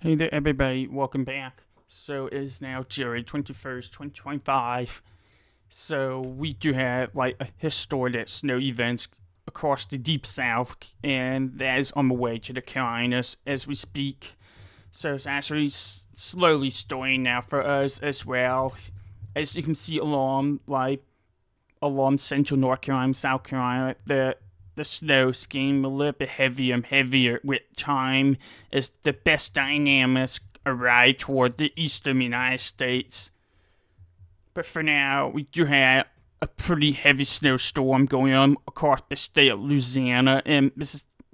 Hey there, everybody. Welcome back. So it is now January 21st, 2025. So we do have like a historic snow events across the deep south, and that is on the way to the Carolinas as we speak. So it's actually slowly starting now for us as well. As you can see along central North Carolina, South Carolina, the snow is getting a little bit heavier and heavier with time as the best dynamics arrive toward the eastern United States. But for now, we do have a pretty heavy snowstorm going on across the state of Louisiana and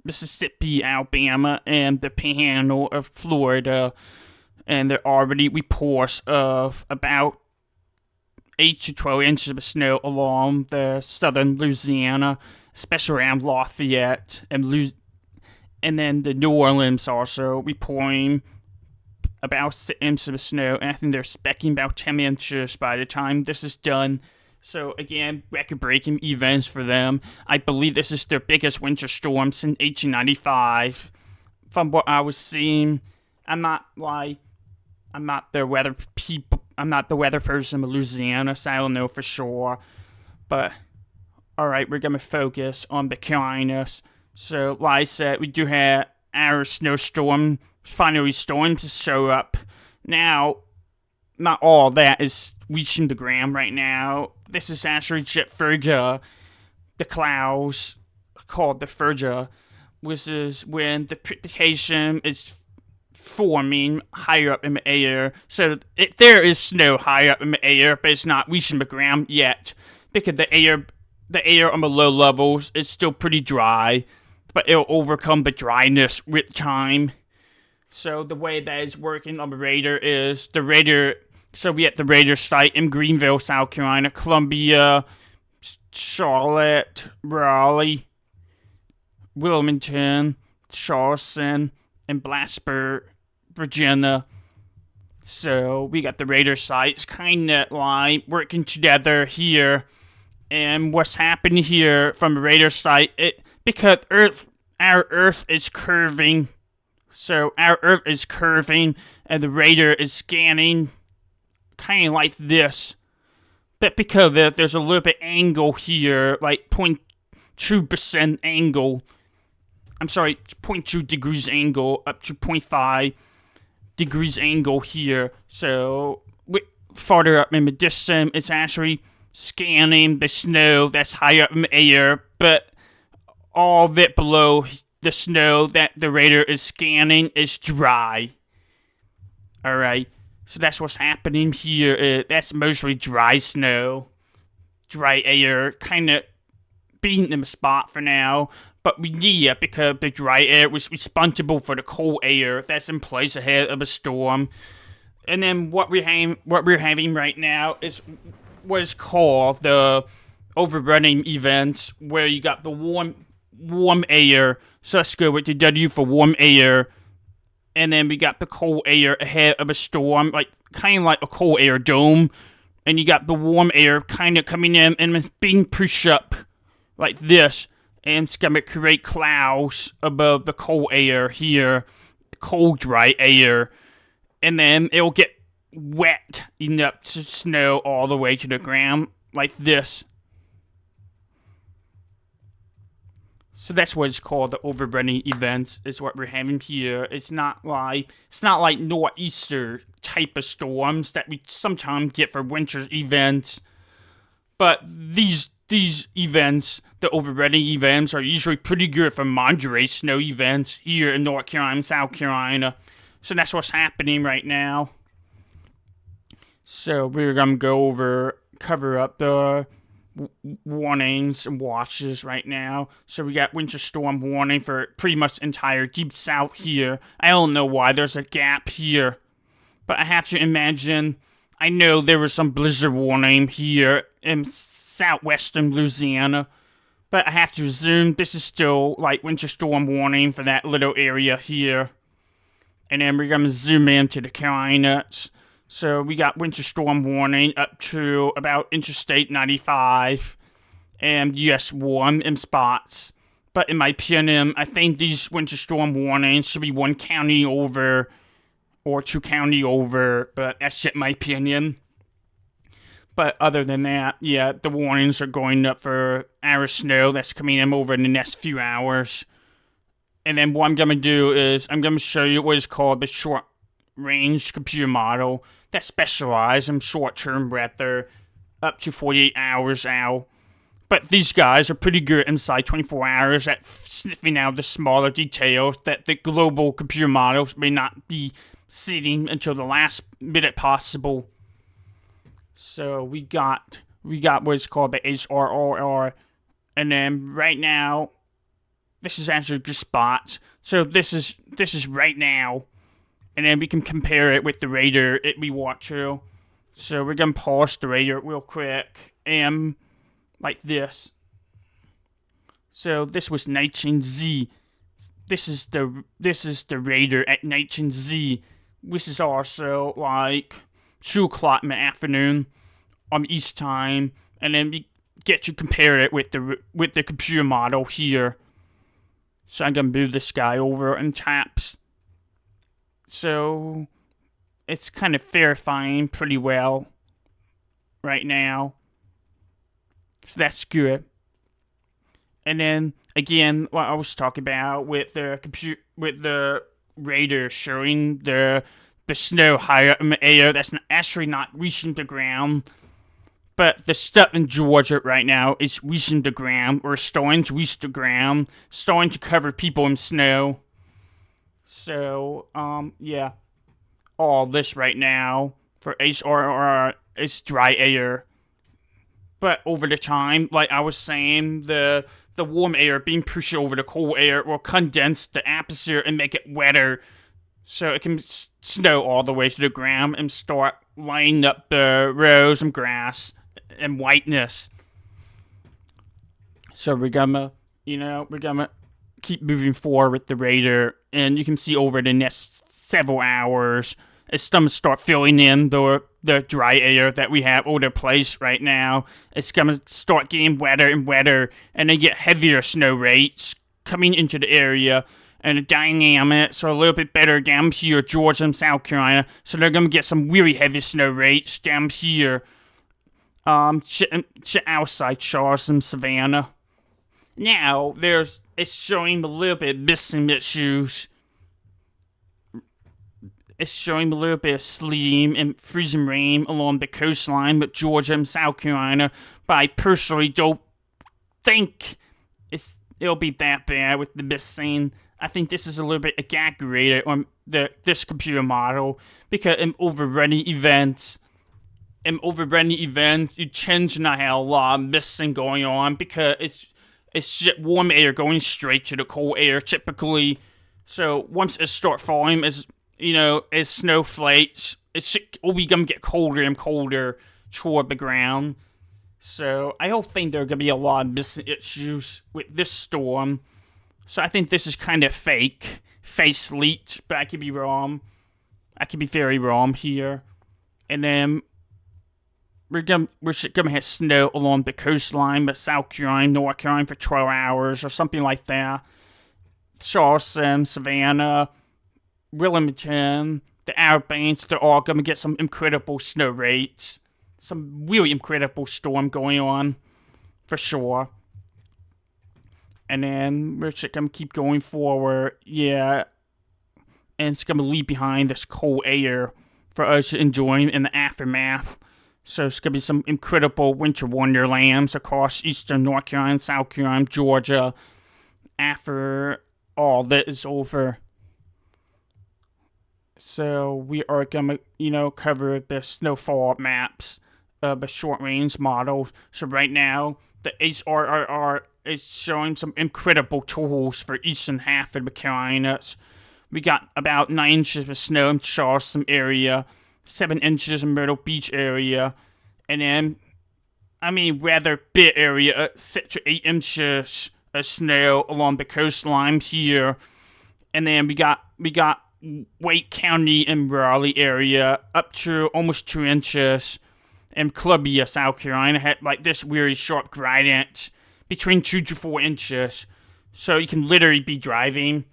Mississippi, Alabama, and the panhandle of Florida. And there are already reports of about 8 to 12 inches of snow along the southern Louisiana, especially around Lafayette and then the New Orleans also reporting about 6 inches of snow, and I think they're expecting about 10 inches by the time this is done. So again, record-breaking events for them. I believe this is their biggest winter storm since 1895. From what I was seeing, I'm not like I'm not the weather people. I'm not the weather person in Louisiana, so I don't know for sure. But all right, we're gonna focus on the Carolinas. So, like I said, we do have our snowstorm finally starting to show up. Now, not all that is reaching the ground right now. This is actually jet furga, the clouds called the furga, which is when the precipitation is forming higher up in the air. So there is snow higher up in the air, but it's not reaching the ground yet because the air on the low levels is still pretty dry, but it'll overcome the dryness with time. So the way that is working on the radar is the radar. So we at the radar site in Greenville, South Carolina, Columbia, Charlotte, Raleigh, Wilmington, Charleston, and Blacksburg, Virginia. So we got the radar sites kind of like working together here. And what's happening here from the radar site, because our Earth is curving. So our Earth is curving, and the radar is scanning kind of like this. But because of it, there's a little bit angle here, like 0.2% angle. I'm sorry, 0.2 degrees angle up to 0.5 degrees angle here. So farther up in the distance, it's actually scanning the snow that's high up in the air, but all of it below the snow that the radar is scanning is dry. Alright, so that's what's happening here. That's mostly dry snow, dry air, kind of being in the spot for now. But we need it because the dry air was responsible for the cold air that's in place ahead of a storm. And then what we're having right now is what is called the overrunning event, where you got the warm air. So let's go with the W for warm air, and then we got the cold air ahead of a storm, like kind of like a cold air dome. And you got the warm air kind of coming in and it's being pushed up like this, and it's gonna create clouds above the cold air here, cold dry air, and then it'll get wet enough to snow all the way to the ground like this. So that's what it's called. The overrunning events is what we're having here. It's not like nor'easter type of storms that we sometimes get for winter events, but these events, the overrunning events, are usually pretty good for moderate snow events here in North Carolina and South Carolina. So that's what's happening right now. So we're gonna cover up the warnings and watches right now. So we got winter storm warning for pretty much the entire deep south here. I don't know why there's a gap here, but I have to imagine. I know there was some blizzard warning here in southwestern Louisiana, but I have to assume this is still like winter storm warning for that little area here. And then we're gonna zoom into the Carolinas. So we got winter storm warning up to about Interstate 95 and US 1 in spots. But in my opinion, I think these winter storm warnings should be one county over or 2 county over, but that's just my opinion. But other than that, yeah, the warnings are going up for hour snow that's coming in over in the next few hours. And then what I'm going to do is I'm going to show you what is called the short-range computer model that specializes in short-term weather up to 48 hours out. But these guys are pretty good inside 24 hours at sniffing out the smaller details that the global computer models may not be seeing until the last minute possible. So we got what is called the HRRR, and then right now, this is actually good spots. So this is right now, and then we can compare it with the radar we want to. So we're gonna pause the radar real quick, and like this. So this was 19Z. This is the radar at 19Z. This is also like 2 o'clock in the afternoon on East time, and then we get to compare it with the computer model here. So I'm gonna move this guy over and taps. So it's kind of verifying pretty well right now. So that's good. And then again, what I was talking about with the radar showing the snow higher up in the air that's actually not reaching the ground. But the stuff in Georgia right now is reaching the ground, or starting to reach the ground, starting to cover people in snow. So, yeah. All this right now for HRR is dry air. But over the time, like I was saying, the warm air being pushed over the cold air will condense the atmosphere and make it wetter. So it can snow all the way to the ground and start lining up the rows of grass and whiteness. So we're gonna keep moving forward with the radar, and you can see over the next several hours, it's gonna start filling in the dry air that we have over the place right now. It's gonna start getting wetter and wetter, and then get heavier snow rates coming into the area. And the dynamics are a little bit better down here, Georgia and South Carolina. So they're gonna get some really heavy snow rates down here. Outside Charleston, Savannah. Now it's showing a little bit missing issues. It's showing a little bit of sleeting and freezing rain along the coastline with Georgia and South Carolina. But I personally don't think it'll be that bad with the missing. I think this is a little bit exaggerated on this computer model, because in overrunning events, you tend to not have a lot of missing going on, because it's just warm air going straight to the cold air typically. So once it starts falling, as snowflakes, it's only gonna get colder and colder toward the ground. So I don't think there are gonna be a lot of missing issues with this storm. So I think this is kind of fake leaked, but I could be wrong. I could be very wrong here. And then we're gonna hit snow along the coastline, but South Carolina, North Carolina for 12 hours or something like that. Charleston, Savannah, Wilmington, the Outer Banks, they're all gonna get some incredible snow rates. Some really incredible storm going on, for sure. And then we're just gonna keep going forward, yeah. And it's gonna leave behind this cold air for us to enjoy in the aftermath. So it's gonna be some incredible winter wonderlands across eastern North Carolina, South Carolina, Georgia, after all that is over. So we are gonna, cover the snowfall maps of the short-range model. So right now, the HRRR is showing some incredible totals for eastern half of the Carolinas. We got about 9 inches of snow in Charleston area, 7 inches in Myrtle Beach area, and then, rather big area, 6 to 8 inches of snow along the coastline here. And then we got Wake County and Raleigh area up to almost 2 inches. And Columbia, South Carolina had like this really sharp gradient between 2 to 4 inches. So you can literally be driving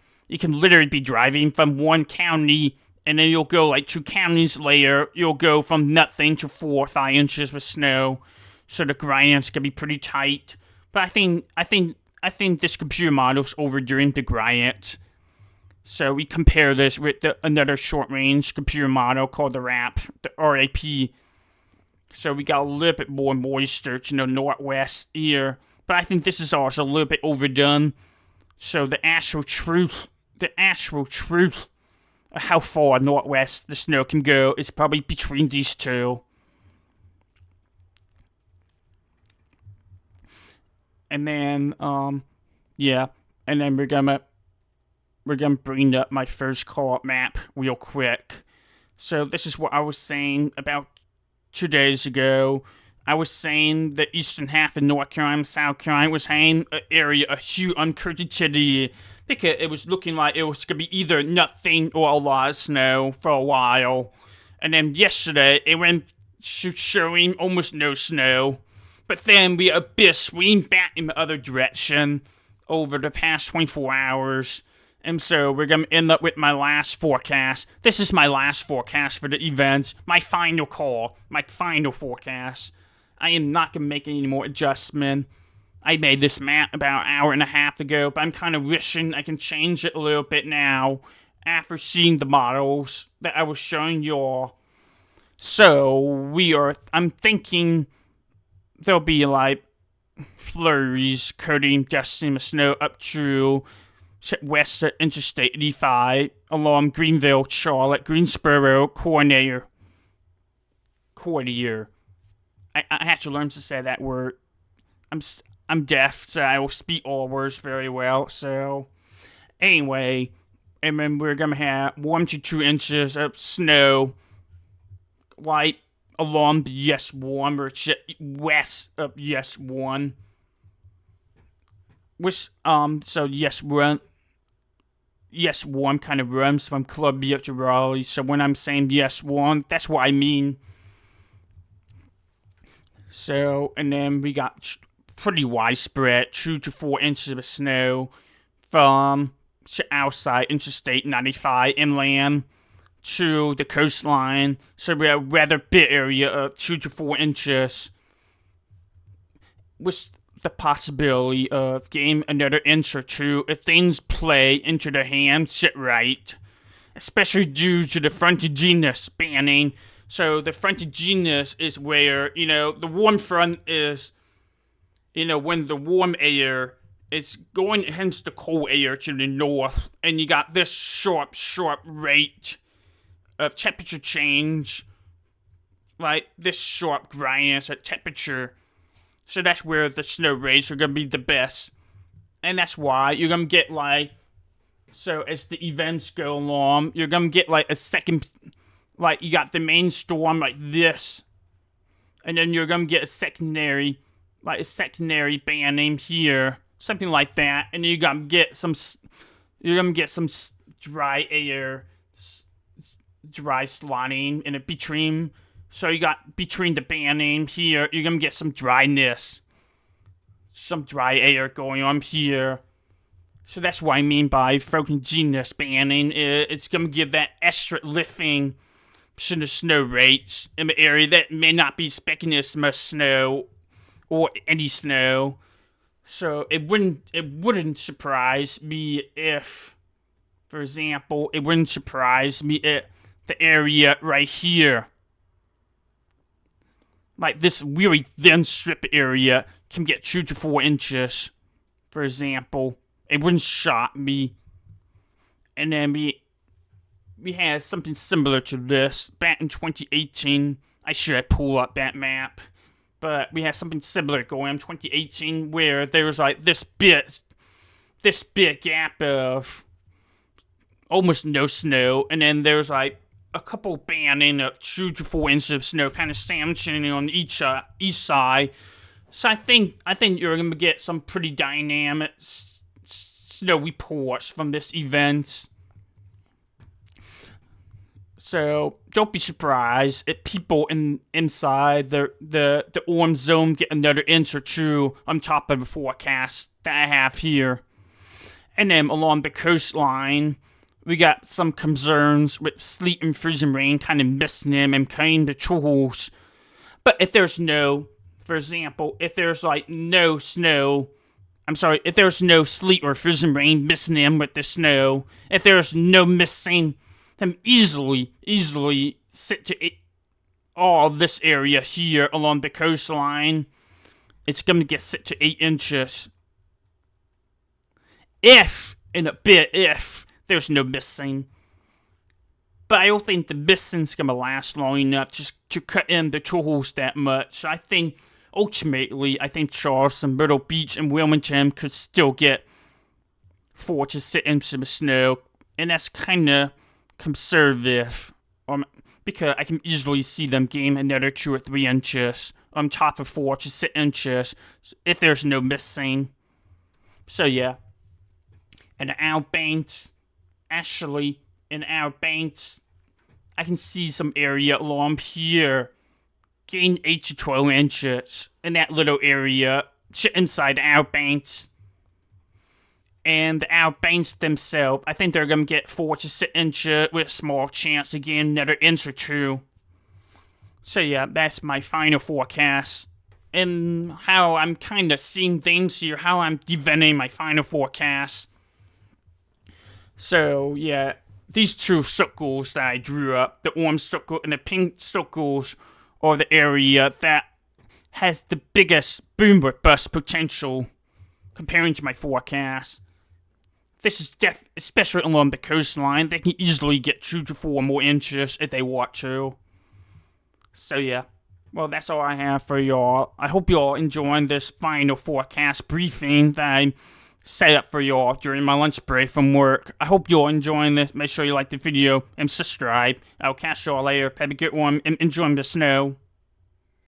from one county and then you'll go like 2 counties later. You'll go from nothing to 4 or 5 inches with snow. So the gradient's gonna be pretty tight. But I think this computer model's overdoing the gradient. So we compare this with another short-range computer model called the RAP. So we got a little bit more moisture to the northwest here. But I think this is also a little bit overdone. So the actual truth of how far northwest the snow can go is probably between these two. And then, yeah. And then we're gonna bring up my first call-up map real quick. So this is what I was saying about 2 days ago. I was saying the eastern half of North Carolina, South Carolina was having an area of huge uncertainty because it was looking like it was gonna be either nothing or a lot of snow for a while. And then yesterday it went showing almost no snow. But then we had a bit swing back in the other direction over the past 24 hours. And so we're going to end up with my last forecast. This is my last forecast for the events. My final call. My final forecast. I am not going to make any more adjustment. I made this map about an hour and a half ago, but I'm kind of wishing I can change it a little bit now after seeing the models that I was showing y'all. So I'm thinking there'll be like flurries coating dusting the snow up to west of Interstate 85 along Greenville, Charlotte, Greensboro, Cornier. I have to learn to say that word. I'm deaf, so I will speak all words very well. So anyway, and then we're gonna have 1 to 2 inches of snow, like along the US1 or west of US1. Which so US1 kind of runs from Columbia to Raleigh. So when I'm saying US1, that's what I mean. So, and then we got pretty widespread 2 to 4 inches of snow from outside Interstate 95 inland to the coastline. So we have a rather big area of 2 to 4 inches with the possibility of getting another inch or two if things play into their hands sit right, especially due to the frontaginous banning. So the frontaginous is where, the warm front is, when the warm air is going against the cold air to the north, and you got this sharp rate of temperature change, like this sharp gradient of temperature. So that's where the snow rates are going to be the best. And that's why you're going to get so as the events go along, you're going to get a second, you got the main storm like this. And then you're going to get a secondary banning here. Something like that. And you're going to get some dry air, dry sliding in between. So you got between the banning here, you're going to get some dryness. Some dry air going on here. So that's what I mean by frontaginous banning. It's going to give that extra lifting to the snow rates in the area that may not be expecting this much snow or any snow. So it wouldn't surprise me if, for example, if the area right here, like this really thin strip area, can get 2 to 4 inches, for example. It wouldn't shock me. And then we had something similar to this back in 2018. I should pull up that map. But we had something similar going on in 2018 where there was this big gap of almost no snow, and then there's a couple banning of 2 to 4 inches of snow kind of sandwiching on each side. So I think you're going to get some pretty dynamic snow reports from this event. So don't be surprised if people inside the orange zone get another inch or two on top of the forecast that I have here. And then along the coastline, We got some concerns with sleet and freezing rain kind of missing them and kind of tools. But if there's no, for example, if there's like no snow, if there's no sleet or freezing rain missing them with the snow, if there's no missing them easily sit to all this area here along the coastline, it's going to get sit to 8 inches. If there's no missing. But I don't think the missing's going to last long enough just to cut in the tools that much. I think, ultimately, Charleston, Myrtle Beach, and Wilmington could still get 4 to 6 inches of snow. And that's kind of conservative. Because I can easily see them gain another 2 or 3 inches on top of 4 to 6 inches if there's no missing. So yeah. And the Outer Banks, actually, in Outer Banks, I can see some area along here gain 8 to 12 inches in that little area inside the Outer Banks. And the Outer Banks themselves, I think they're going to get 4 to 6 inches with a small chance to gain another inch or 2. So yeah, that's my final forecast. And how I'm kind of seeing things here, how I'm developing my final forecast. So yeah, these 2 circles that I drew up, the orange circle and the pink circles, are the area that has the biggest boom or bust potential comparing to my forecast. This is especially along the coastline. They can easily get 2 to 4 more inches if they want to. So yeah, well, that's all I have for y'all. I hope y'all enjoying this final forecast briefing that I set up for y'all during my lunch break from work. I hope y'all enjoying this. Make sure you like the video and subscribe. I'll catch y'all later. Have a good one and enjoy the snow.